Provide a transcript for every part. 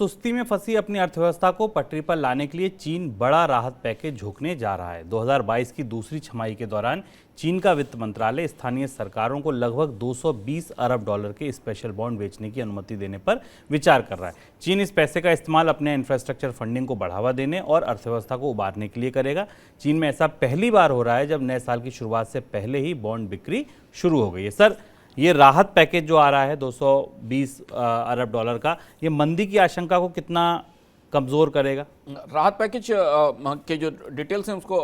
सुस्ती में फंसी अपनी अर्थव्यवस्था को पटरी पर लाने के लिए चीन बड़ा राहत पैकेज झोंकने जा रहा है। 2022 की दूसरी छमाही के दौरान चीन का वित्त मंत्रालय स्थानीय सरकारों को लगभग 220 अरब डॉलर के स्पेशल बॉन्ड बेचने की अनुमति देने पर विचार कर रहा है। चीन इस पैसे का इस्तेमाल अपने इंफ्रास्ट्रक्चर फंडिंग को बढ़ावा देने और अर्थव्यवस्था को उबारने के लिए करेगा। चीन में ऐसा पहली बार हो रहा है जब नए साल की शुरुआत से पहले ही बॉन्ड बिक्री शुरू हो गई है। सर, ये राहत पैकेज जो आ रहा है 220 अरब डॉलर का, ये मंदी की आशंका को कितना कमज़ोर करेगा? राहत पैकेज के जो डिटेल्स हैं उसको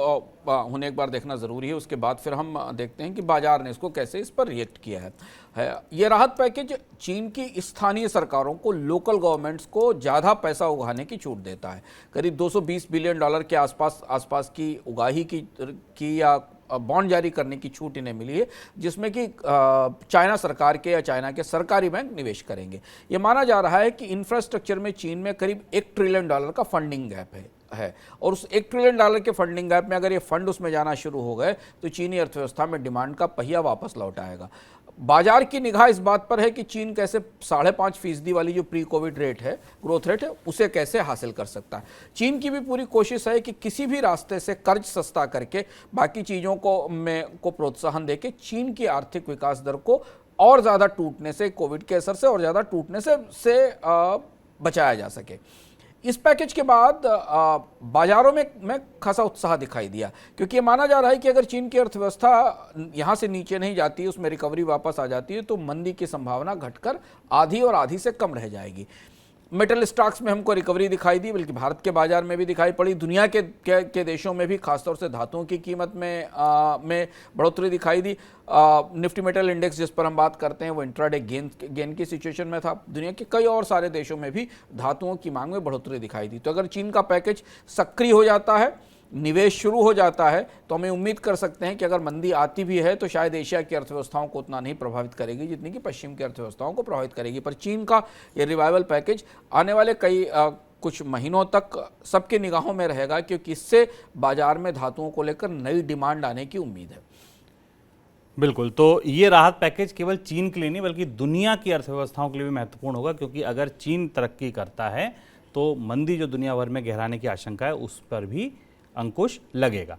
उन्हें एक बार देखना ज़रूरी है। उसके बाद फिर हम देखते हैं कि बाजार ने इसको कैसे इस पर रिएक्ट किया है। ये राहत पैकेज चीन की स्थानीय सरकारों को, लोकल गवर्नमेंट्स को ज़्यादा पैसा उगाने की छूट देता है। करीब 220 बिलियन डॉलर के आसपास की उगाही की या बॉन्ड जारी करने की छूट इन्हें मिली है, जिसमें कि चाइना सरकार के या चाइना के सरकारी बैंक निवेश करेंगे। ये माना जा रहा है कि इंफ्रास्ट्रक्चर में चीन में करीब $1 ट्रिलियन का फंडिंग गैप है और उस $1 ट्रिलियन के फंडिंग गैप में अगर ये फंड उसमें जाना शुरू हो गए तो चीनी अर्थव्यवस्था में डिमांड का पहिया वापस लौट आएगा। बाजार की निगाह इस बात पर है कि चीन कैसे 5.5% वाली जो प्री कोविड रेट है, ग्रोथ रेट है, उसे कैसे हासिल कर सकता है। चीन की भी पूरी कोशिश है कि किसी भी रास्ते से कर्ज सस्ता करके बाकी चीज़ों को प्रोत्साहन देके चीन की आर्थिक विकास दर को और ज़्यादा टूटने से, कोविड के असर से और ज़्यादा टूटने से बचाया जा सके। इस पैकेज के बाद बाजारों में खासा उत्साह दिखाई दिया, क्योंकि ये माना जा रहा है कि अगर चीन की अर्थव्यवस्था यहाँ से नीचे नहीं जाती है, उसमें रिकवरी वापस आ जाती है, तो मंदी की संभावना घटकर आधी और आधी से कम रह जाएगी। मेटल स्टॉक्स में हमको रिकवरी दिखाई दी, बल्कि भारत के बाजार में भी दिखाई पड़ी। दुनिया के देशों में भी खासतौर से धातुओं की कीमत में बढ़ोतरी दिखाई दी। निफ्टी मेटल इंडेक्स जिस पर हम बात करते हैं वो इंट्राडे गेन की सिचुएशन में था। दुनिया के कई और सारे देशों में भी धातुओं की मांग में बढ़ोतरी दिखाई दी। तो अगर चीन का पैकेज सक्रिय हो जाता है, निवेश शुरू हो जाता है, तो हमें उम्मीद कर सकते हैं कि अगर मंदी आती भी है तो शायद एशिया की अर्थव्यवस्थाओं को उतना नहीं प्रभावित करेगी जितनी कि पश्चिम की अर्थव्यवस्थाओं को प्रभावित करेगी। पर चीन का ये रिवाइवल पैकेज आने वाले कुछ महीनों तक सबके निगाहों में रहेगा, क्योंकि इससे बाजार में धातुओं को लेकर नई डिमांड आने की उम्मीद है। बिल्कुल, तो ये राहत पैकेज केवल चीन के लिए नहीं बल्कि दुनिया की अर्थव्यवस्थाओं के लिए भी महत्वपूर्ण होगा, क्योंकि अगर चीन तरक्की करता है तो मंदी जो दुनिया भर में गहराने की आशंका है उस पर भी अंकुश लगेगा।